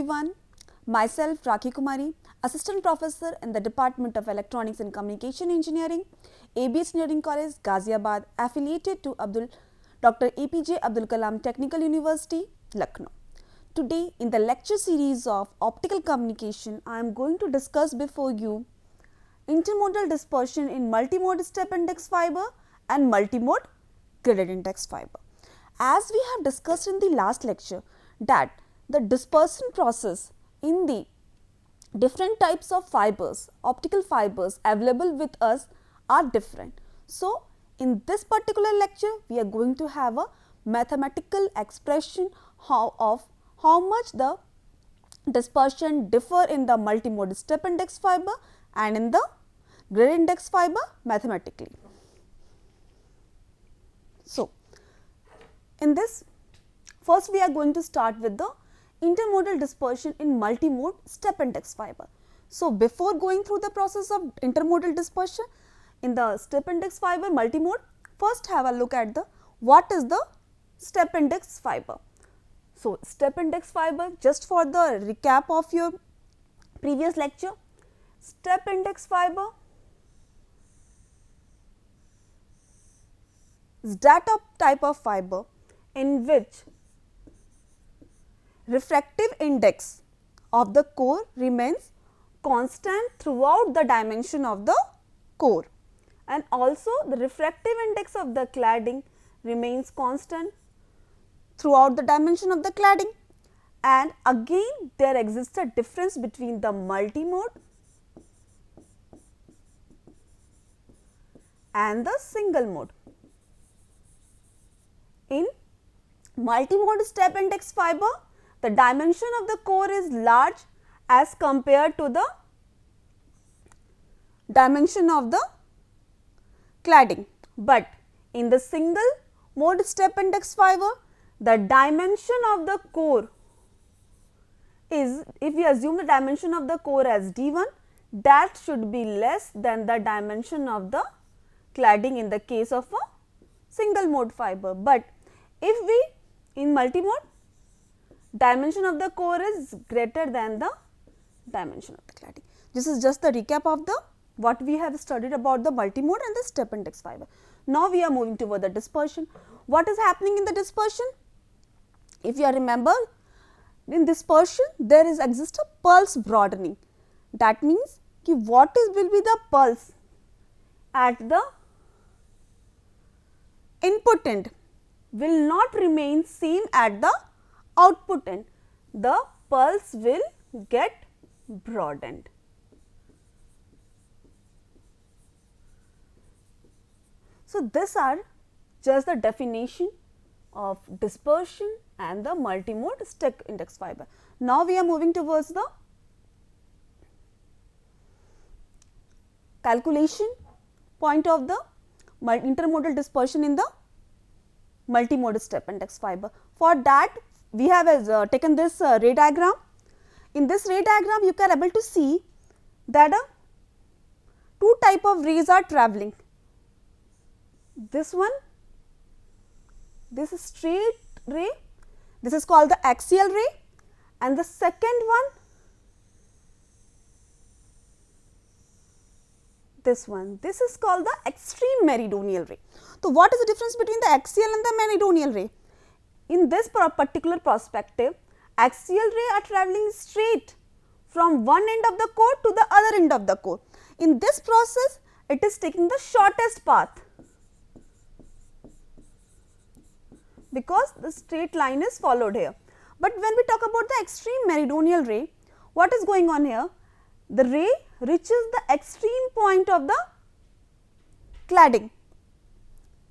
everyone. Myself Rakhi Kumari, Assistant Professor in the Department of Electronics and Communication Engineering, ABS Engineering College, Ghaziabad, affiliated to Dr. APJ Abdul Kalam Technical University, Lucknow. Today in the lecture series of Optical Communication, I am going to discuss before you intermodal dispersion in multimode step index fiber and multimode graded index fiber. As we have discussed in the last lecture that the dispersion process in the different types of fibers, optical fibers available with us are different. So, in this particular lecture, we are going to have a mathematical expression of how much the dispersion differ in the multimode step index fiber and in the graded index fiber mathematically. So, in this, first we are going to start with the intermodal dispersion in multimode step index fiber. So, before going through the process of intermodal dispersion in the step index fiber multimode, first have a look at the what is the step index fiber. So, step index fiber, just for the recap of your previous lecture, step index fiber is that type of fiber in which refractive index of the core remains constant throughout the dimension of the core, and also the refractive index of the cladding remains constant throughout the dimension of the cladding. And again there exists a difference between the multimode and the single mode. In multimode step index fiber, the dimension of the core is large as compared to the dimension of the cladding, but in the single mode step index fiber, the dimension of the core is, if we assume the dimension of the core as D1, that should be less than the dimension of the cladding in the case of a single mode fiber. But if we in multimode, dimension of the core is greater than the dimension of the cladding. This is just the recap of the what we have studied about the multimode and the step index fiber. Now we are moving toward the dispersion. What is happening in the dispersion? If you remember, in dispersion there exists a pulse broadening. That means ki what will be the pulse at the input end will not remain same at the output end. The pulse will get broadened. So, these are just the definition of dispersion and the multimode step index fiber. Now, we are moving towards the calculation point of the intermodal dispersion in the multimode step index fiber. For that, we have taken this ray diagram. In this ray diagram, you can able to see that two type of rays are travelling. This one, this is straight ray, this is called the axial ray, and the second one, this one, this is called the extreme meridional ray. So, what is the difference between the axial and the meridional ray? In this particular perspective, axial ray are travelling straight from one end of the core to the other end of the core. In this process, it is taking the shortest path because the straight line is followed here. But when we talk about the extreme meridional ray, what is going on here? The ray reaches the extreme point of the cladding,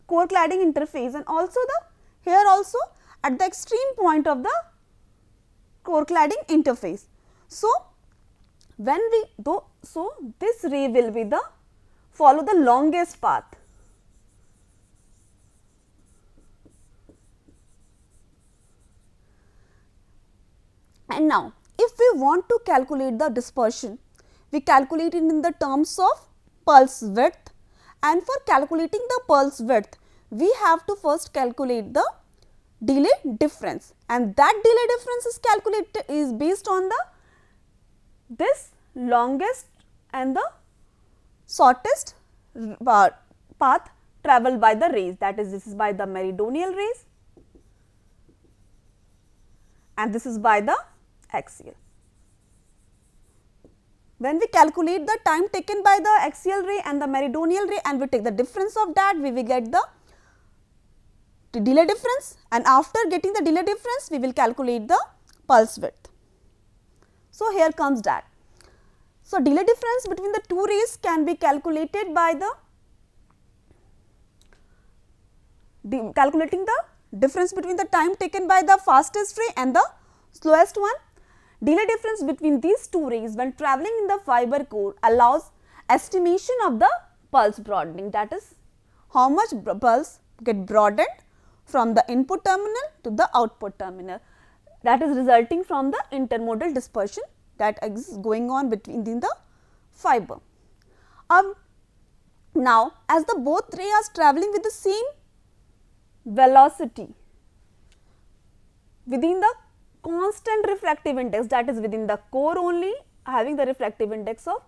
core cladding interface, and also the here also at the extreme point of the core cladding interface. So, when we this ray will be the follow the longest path. And now, if we want to calculate the dispersion, we calculate it in the terms of pulse width, and for calculating the pulse width, we have to first calculate the delay difference, and that delay difference is calculated is based on the this longest and the shortest path travelled by the rays, that is, this is by the meridional rays and this is by the axial. When we calculate the time taken by the axial ray and the meridional ray and we take the difference of that, we will get the delay difference, and after getting the delay difference we will calculate the pulse width. So, here comes that. So, delay difference between the two rays can be calculated by the calculating the difference between the time taken by the fastest ray and the slowest one. Delay difference between these two rays when travelling in the fiber core allows estimation of the pulse broadening, that is how much pulse get broadened from the input terminal to the output terminal, that is resulting from the intermodal dispersion that is going on between the fiber. Now, as the both rays are travelling with the same velocity within the constant refractive index, that is within the core only having the refractive index of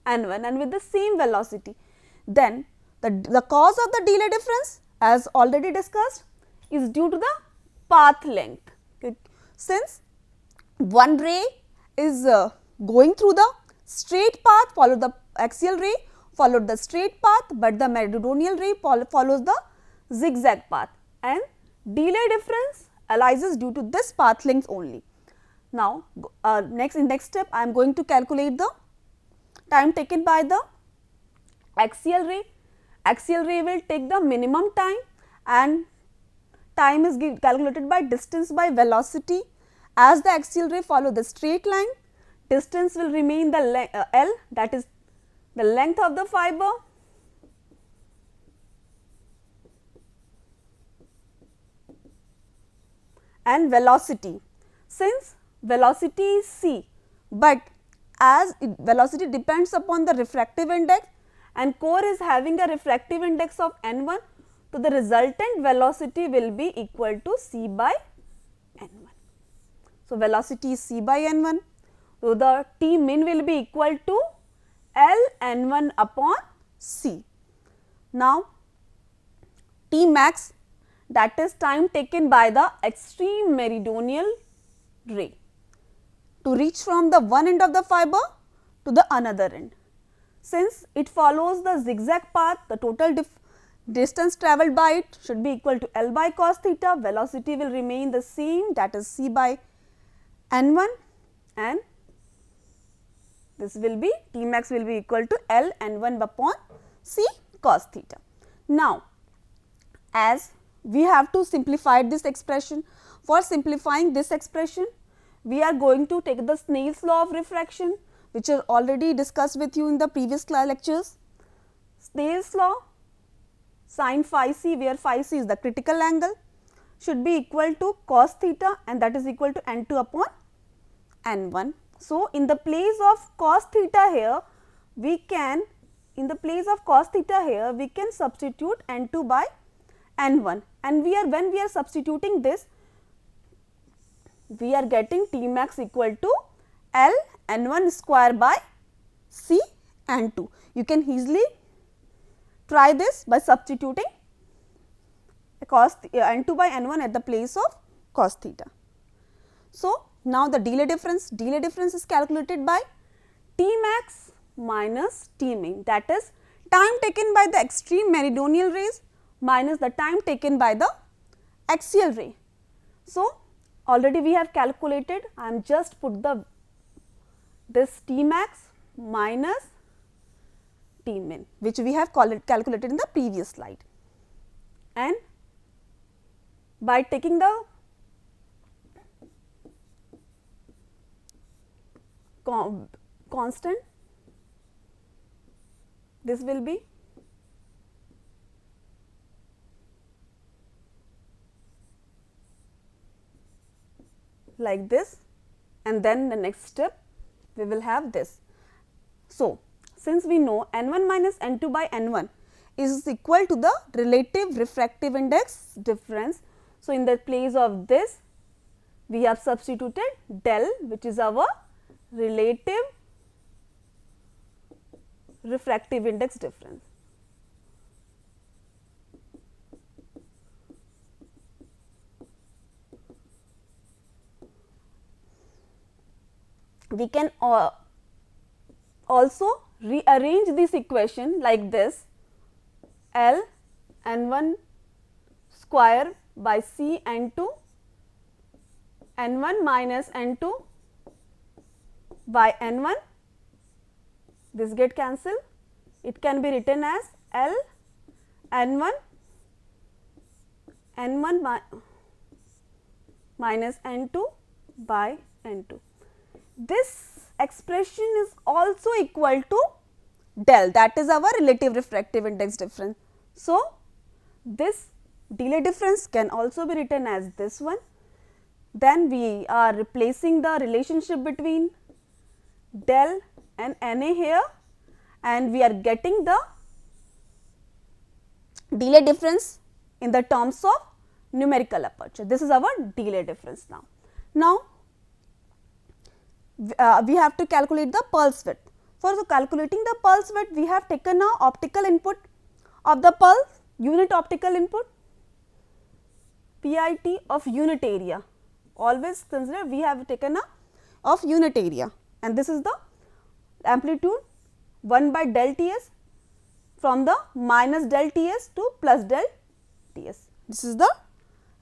n1 and with the same velocity, then the cause of the delay difference as already discussed is due to the path length. Since one ray is going through the straight path, followed the axial ray, followed the straight path, but the meridional ray follows the zigzag path, and delay difference arises due to this path length only. Now, in next step I am going to calculate the time taken by the axial ray. Axial ray will take the minimum time, and time is calculated by distance by velocity. As the axial ray follow the straight line, distance will remain the L, that is the length of the fiber, and velocity. Since velocity is c, but as velocity depends upon the refractive index and core is having a refractive index of n1, so the resultant velocity will be equal to c by n1. So, velocity is c by n1. So, the T min will be equal to L n1 upon c. Now, T max, that is time taken by the extreme meridional ray to reach from the one end of the fiber to the another end. Since it follows the zigzag path, the total distance travelled by it should be equal to L by cos theta. Velocity will remain the same, that is c by n1, and this will be T max will be equal to L n1 upon c cos theta. Now, as we have to simplify this expression, for simplifying this expression we are going to take the Snell's law of refraction, which is already discussed with you in the previous lectures. Snell's law, sin phi c, where phi c is the critical angle, should be equal to cos theta, and that is equal to n2 upon n1. So, in the place of cos theta here, we can substitute n2 by n1, and when we are substituting this, we are getting T max equal to L n1 square by c n2. You can easily try this by substituting cos n2 by n1 at the place of cos theta. So, now the delay difference is calculated by T max minus T min, that is time taken by the extreme meridional rays minus the time taken by the axial ray. So, already we have calculated, I am just put this T max minus T min, which we have calculated in the previous slide, and by taking the constant, this will be like this, and then the next step we will have this. So, since we know n1 minus n2 by n1 is equal to the relative refractive index difference, So, in the place of this we have substituted del, which is our relative refractive index difference. We can also rearrange this equation like this: L n1 square by C n2 n1 minus n2 by n1. This get cancelled. It can be written as L n1 minus n2 by n2. This expression is also equal to del, that is our relative refractive index difference. So, this delay difference can also be written as this one. Then we are replacing the relationship between del and Na here, and we are getting the delay difference in the terms of numerical aperture. This is our delay difference now. Now, we have to calculate the pulse width. For calculating the pulse width, we have taken a optical input of the pulse, unit optical input, PIT of unit area. Always consider we have taken a of unit area, and this is the amplitude 1 by del Ts from the minus del Ts to plus del Ts. This is the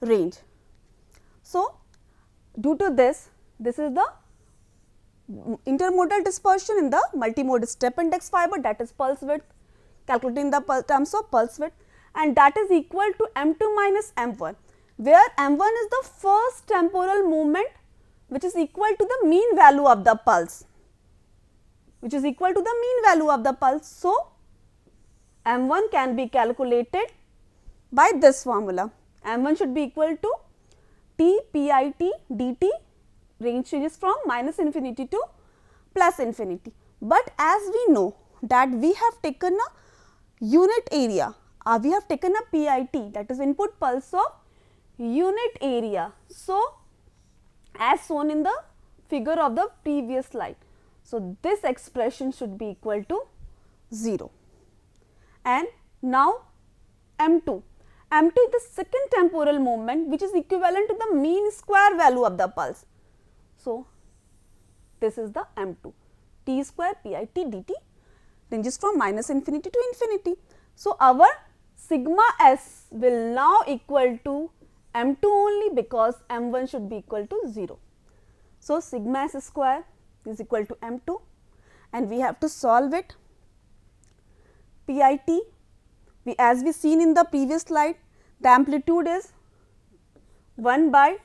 range. So, due to this, this is the intermodal dispersion in the multimode step index fiber, that is pulse width, calculating the terms of pulse width, and that is equal to m2 minus m1, where m1 is the first temporal movement which is equal to the mean value of the pulse, So, m1 can be calculated by this formula. m1 should be equal to T PIT dt, range changes from minus infinity to plus infinity. But as we know that we have taken a unit area, we have taken a PIT, that is input pulse of unit area. So, as shown in the figure of the previous slide. So, this expression should be equal to 0. And now, m2 is the second temporal moment which is equivalent to the mean square value of the pulse. So, this is the m2, T square PIT dt, ranges from minus infinity to infinity. So, our sigma s will now equal to m2 only, because m1 should be equal to 0. So, sigma s square is equal to m2, and we have to solve it. PIT, as we seen in the previous slide, the amplitude is 1 by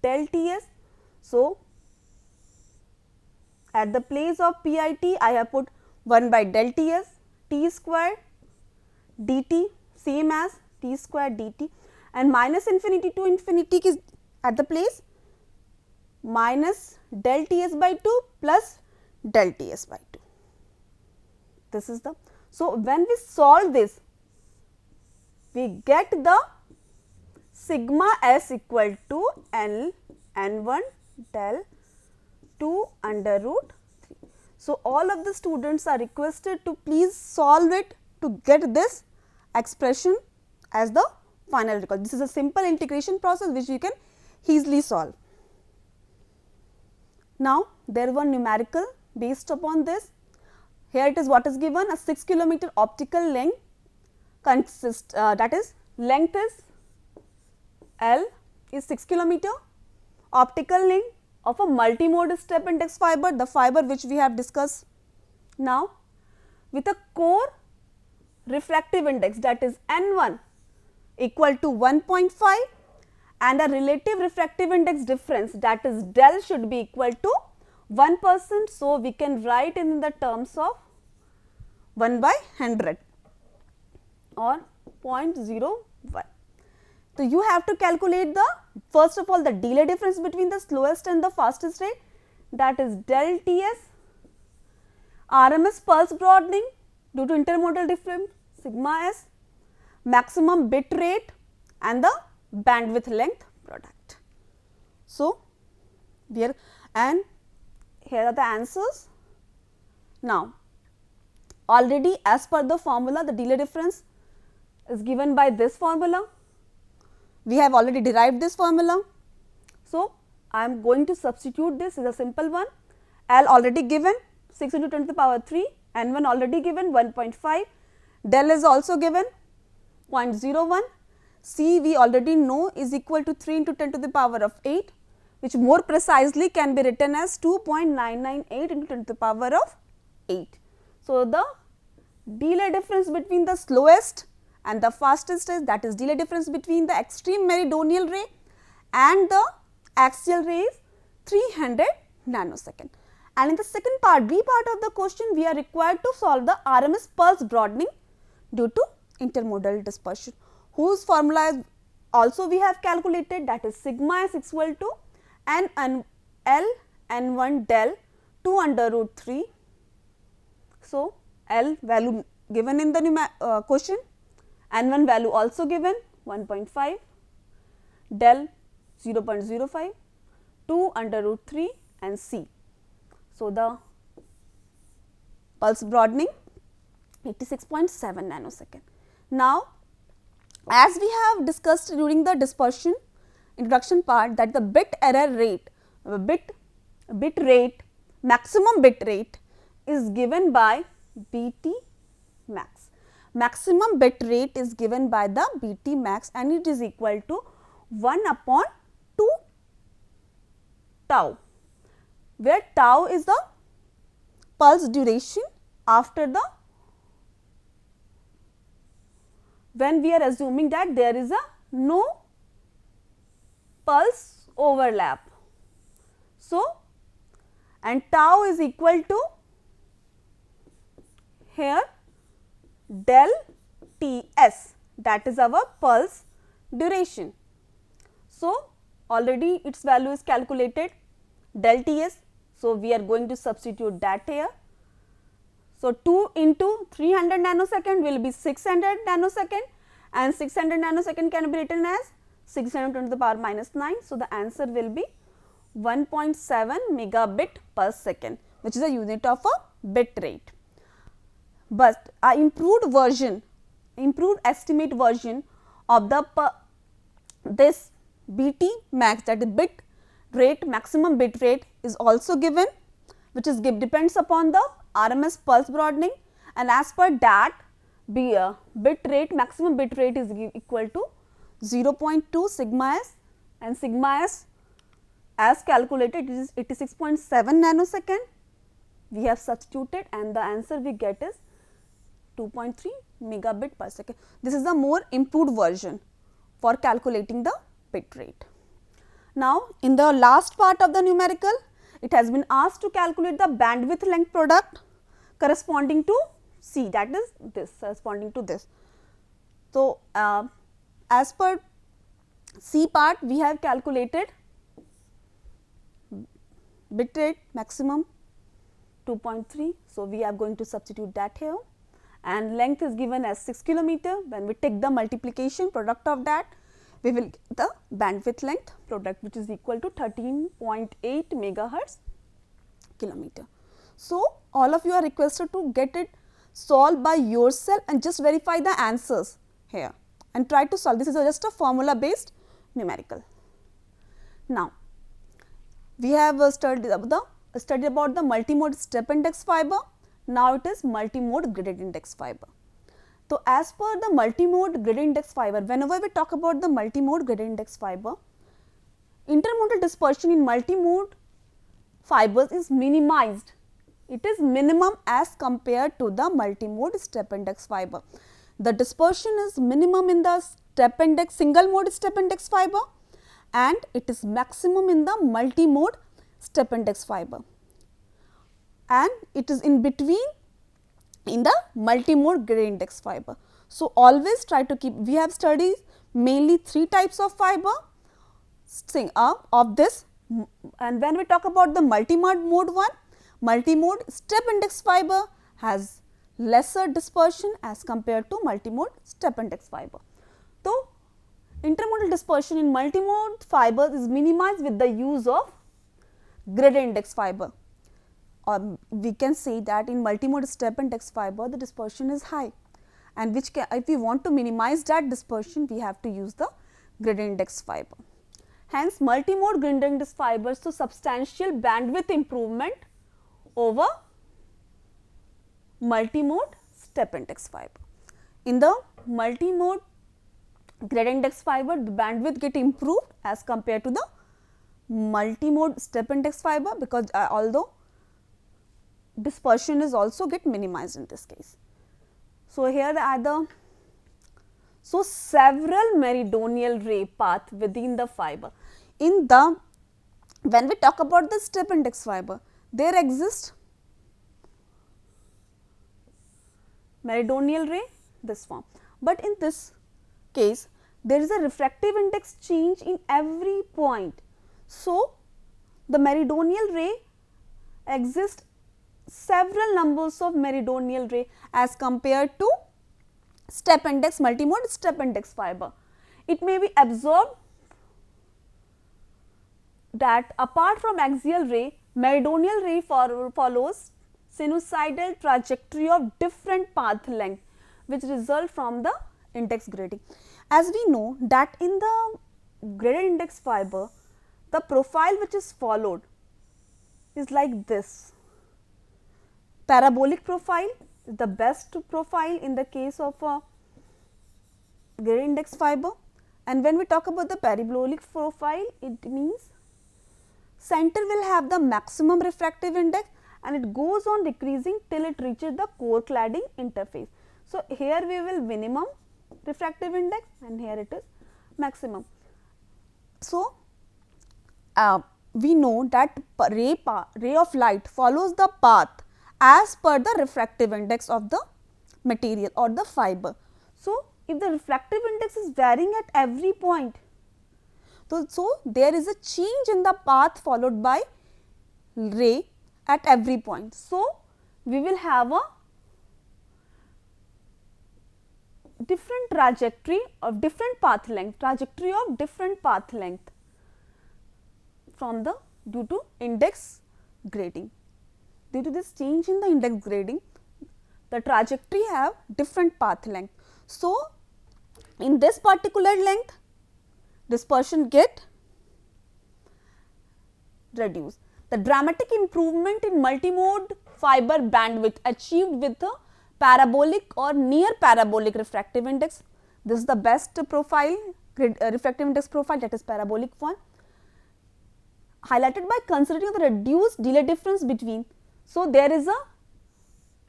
del Ts. So, at the place of PIT, I have put 1 by del Ts, T square dt, same as T square dt, and minus infinity to infinity is at the place minus del Ts by 2 plus del Ts by 2. This is the, so when we solve this, we get the sigma s equal to L n1 del 2 under root 3. So, all of the students are requested to please solve it to get this expression as the final result. This is a simple integration process which you can easily solve. Now, there one numerical based upon this. Here it is what is given, a 6 kilometer optical length consists, that is length is L is 6 kilometer, optical length of a multimode step index fiber, the fiber which we have discussed now, with a core refractive index, that is N1 equal to 1.5, and a relative refractive index difference, that is del, should be equal to 1%. So, we can write in the terms of 1 by 100 or 0.01. So, you have to calculate the, first of all, the delay difference between the slowest and the fastest rate, that is del Ts, RMS pulse broadening due to intermodal difference sigma s, maximum bit rate, and the bandwidth length product. So, here and here are the answers. Now, already as per the formula, the delay difference is given by this formula. We have already derived this formula. So, I am going to substitute this is a simple one. L already given 6 into 10 to the power 3, N1 already given 1.5, del is also given 0.01, C we already know is equal to 3 into 10 to the power of 8, which more precisely can be written as 2.998 into 10 to the power of 8. So, the delay difference between the slowest and the fastest is, that is delay difference between the extreme meridional ray and the axial ray is 300 nanosecond. And in the second part, B part of the question, we are required to solve the RMS pulse broadening due to intermodal dispersion, whose formula is also we have calculated, that is sigma is equal to N L N1 del 2 under root 3. So, L value given in the question, N1 value also given 1.5, del 0.05, 2 under root 3 and C. So, the pulse broadening 86.7 nanosecond. Now, as we have discussed during the dispersion introduction part, that the bit error rate, bit rate, maximum bit rate is given by BT max. Maximum bit rate is given by the BT max and it is equal to 1 upon 2 tau, where tau is the pulse duration after the, when we are assuming that there is a no pulse overlap. So, and tau is equal to here del Ts, that is our pulse duration. So, already its value is calculated del Ts. So, we are going to substitute that here. So, 2 into 300 nanosecond will be 600 nanosecond and 600 nanosecond can be written as 610 to the power minus 9. So, the answer will be 1.7 megabit per second, which is a unit of a bit rate. But a improved version, improved estimate version of the this BT max, that is bit rate, maximum bit rate is also given, which is depends upon the RMS pulse broadening, and as per that bit rate, maximum bit rate is equal to 0.2 sigma s, and sigma s as calculated is 86.7 nanosecond. We have substituted and the answer we get is 2.3 megabit per second. This is the more improved version for calculating the bit rate. Now, in the last part of the numerical, it has been asked to calculate the bandwidth length product corresponding to C, that is this, corresponding to this. So, as per C part, we have calculated bit rate maximum 2.3. So, we are going to substitute that here, and length is given as 6 kilometer. When we take the multiplication product of that, we will get the bandwidth length product, which is equal to 13.8 megahertz kilometer. So, all of you are requested to get it solved by yourself and just verify the answers here and try to solve. This is just a formula based numerical. Now, we have studied about the multimode step index fiber. Now, it is multimode gradient index fiber. So, as per the multimode gradient index fiber, whenever we talk about the multimode gradient index fiber, intermodal dispersion in multimode fibers is minimized. It is minimum as compared to the multimode step index fiber. The dispersion is minimum in the step index, single mode step index fiber, and it is maximum in the multimode step index fiber, and it is in between in the multimode gradient index fiber. So, always try to keep, we have studied mainly 3 types of fiber of this, and when we talk about the multimode mode 1, multimode step index fiber has lesser dispersion as compared to multimode step index fiber. So, Intermodal dispersion in multimode fibers is minimized with the use of gradient index fiber, or we can say that in multimode step index fiber the dispersion is high, and which if we want to minimize that dispersion we have to use the gradient index fiber. Hence, multimode gradient index fibers to substantial bandwidth improvement over multimode step index fiber. In the multimode gradient index fiber, the bandwidth get improved as compared to the multimode step index fiber, because although dispersion is also get minimized in this case. So, here are the several meridional ray path within the fiber. In the when we talk about the step index fiber, there exists meridional ray this form, but in this case there is a refractive index change in every point. So, the meridional ray exists several numbers of meridional ray as compared to step index multimode step index fiber. It may be observed that apart from axial ray, meridional ray follows sinusoidal trajectory of different path length, which result from the index grading. As we know that in the gradient index fiber, the profile which is followed is like this. Parabolic profile is the best profile in the case of gradient index fiber, and when we talk about the parabolic profile, it means center will have the maximum refractive index and it goes on decreasing till it reaches the core cladding interface. So, here we will minimum refractive index and here it is maximum. So, we know that ray of light follows the path as per the refractive index of the material or the fiber. So, if the refractive index is varying at every point, so there is a change in the path followed by ray at every point. So, we will have a different trajectory of different path length, from the due to index grading. Due to this change in the index grading, the trajectory have different path length. So, in this particular length, dispersion get reduced. The dramatic improvement in multimode fiber bandwidth achieved with a parabolic or near parabolic refractive index. This is the best profile, refractive index profile, that is parabolic one, highlighted by considering the reduced delay difference between. So, there is a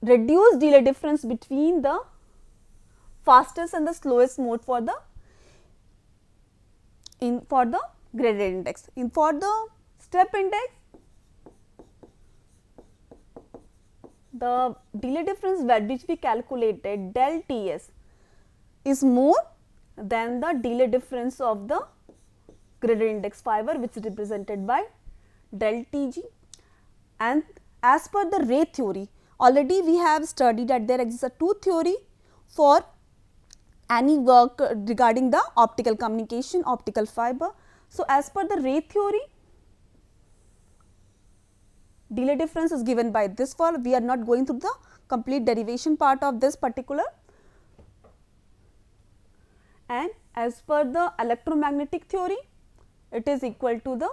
reduced delay difference between the fastest and the slowest mode for the gradient index. For the step index, the delay difference which we calculated del Ts is more than the delay difference of the gradient index fiber, which is represented by del Tg. And as per the ray theory, already we have studied that there exists a two theory for any work regarding the optical communication, optical fiber. So, as per the ray theory, delay difference is given by this form. We are not going through the complete derivation part of this particular. And as per the electromagnetic theory, it is equal to the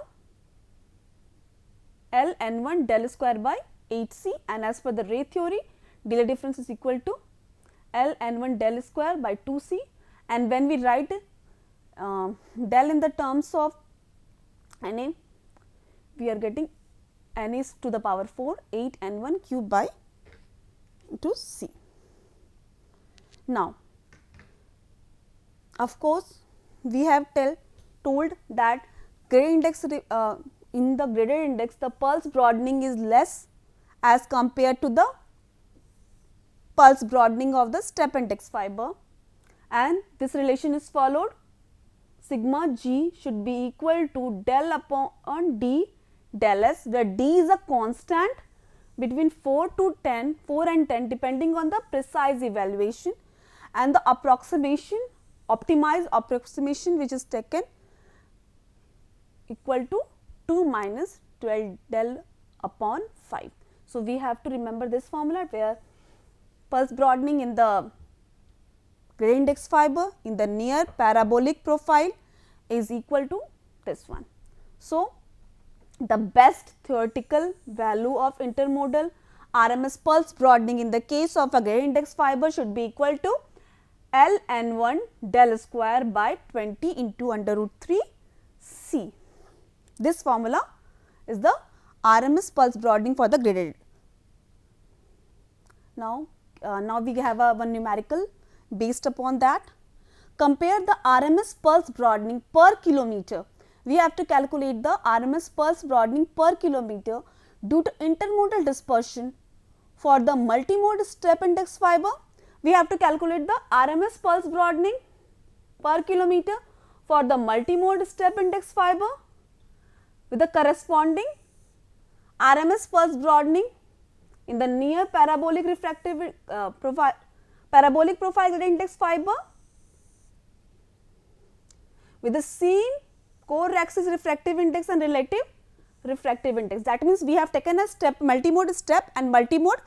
L n1 del square by Hc, and as per the ray theory, delay difference is equal to L n1 del square by 2c, and when we write del in the terms of Na, we are getting N is to the power 4 8 n1 cube by 2c. Now, of course, we have told that gradient index in the gradient index, the pulse broadening is less as compared to the pulse broadening of the step index fiber, and this relation is followed. Sigma g should be equal to del upon d del s, where d is a constant between 4 and 10 depending on the precise evaluation, and the approximation optimized approximation which is taken equal to 2 minus 12 del upon 5. So, we have to remember this formula where pulse broadening in the gradient index fiber in the near parabolic profile is equal to this one. So, the best theoretical value of intermodal RMS pulse broadening in the case of a gradient index fiber should be equal to ln1 del square by 20 into under root 3 c. This formula is the RMS pulse broadening for the gradient. Now we have one numerical based upon that. Compare the RMS pulse broadening per kilometer. We have to calculate the RMS pulse broadening per kilometer due to intermodal dispersion for the multimode step index fiber. We have to calculate the RMS pulse broadening per kilometer for the multimode step index fiber with the corresponding RMS pulse broadening in the near parabolic refractive parabolic profile gradient index fiber with the same core axis refractive index and relative refractive index. That means, we have taken a step multimode step and multimode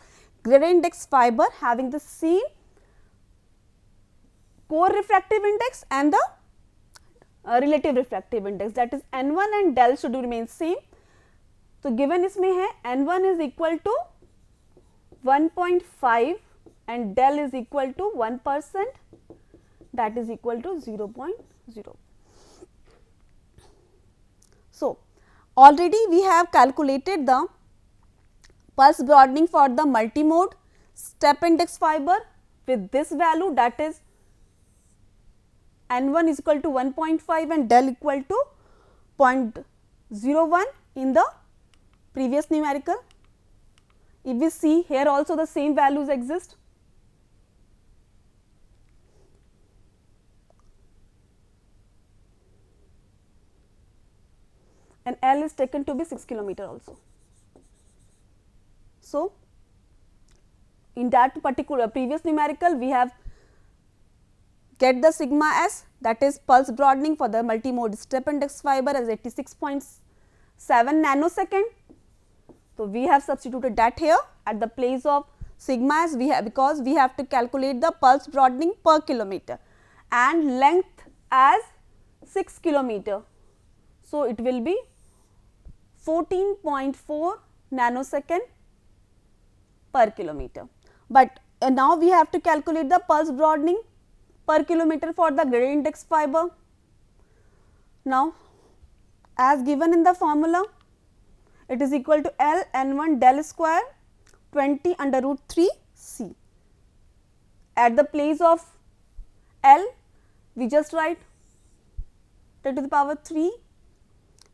gradient index fiber having the same core refractive index and the relative refractive index, that is n1 and del should remain same. So, given इसमें है n1 is equal to 1.5 and del is equal to 1%, that is equal to 0.0. So, already we have calculated the pulse broadening for the multimode step index fiber with this value, that is n1 is equal to 1.5 and del equal to 0.01 in the previous numerical. If we see here also the same values exist. And L is taken to be 6 kilometer also. So, in that particular previous numerical we have get the sigma s, that is pulse broadening for the multimode step index fiber as 86.7 nanosecond. So, we have substituted that here at the place of sigma s, we have, because we have to calculate the pulse broadening per kilometer and length as 6 kilometer. So, it will be 14.4 nanosecond per kilometer. But now we have to calculate the pulse broadening per kilometer for the gradient index fiber. Now, as given in the formula, it is equal to L n1 del square 20 under root 3 c. At the place of L, we just write 10 to the power 3,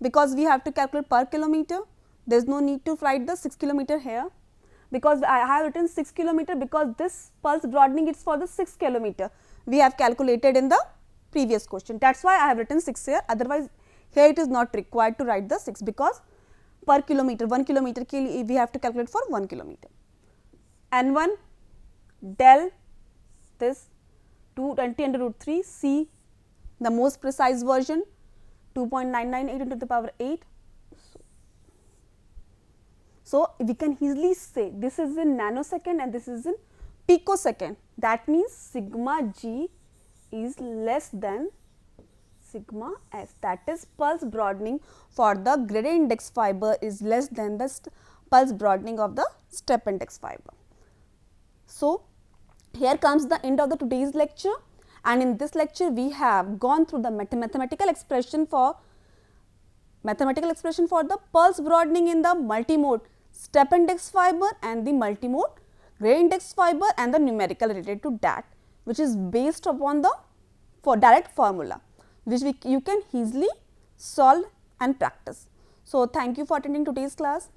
because we have to calculate per kilometer. There is no need to write the 6 kilometer here, because I have written 6 kilometer because this pulse broadening is for the 6 kilometer. We have calculated in the previous question. That is why I have written 6 here. Otherwise, here it is not required to write the 6, because per kilometer 1 kilometer ke liye we have to calculate for 1 kilometer. N1 del this 220 under root 3 c, the most precise version 2.998 into the power 8. So, we can easily say this is in nanosecond and this is in picosecond. That means, sigma g is less than sigma s, that is pulse broadening for the gradient index fiber is less than the pulse broadening of the step index fiber. So, here comes the end of the today's lecture, and in this lecture we have gone through the mathematical expression for the pulse broadening in the multimode step index fiber and the multimode gradient index fiber and the numerical related to that, which is based upon the direct formula, which you can easily solve and practice. So, thank you for attending today's class.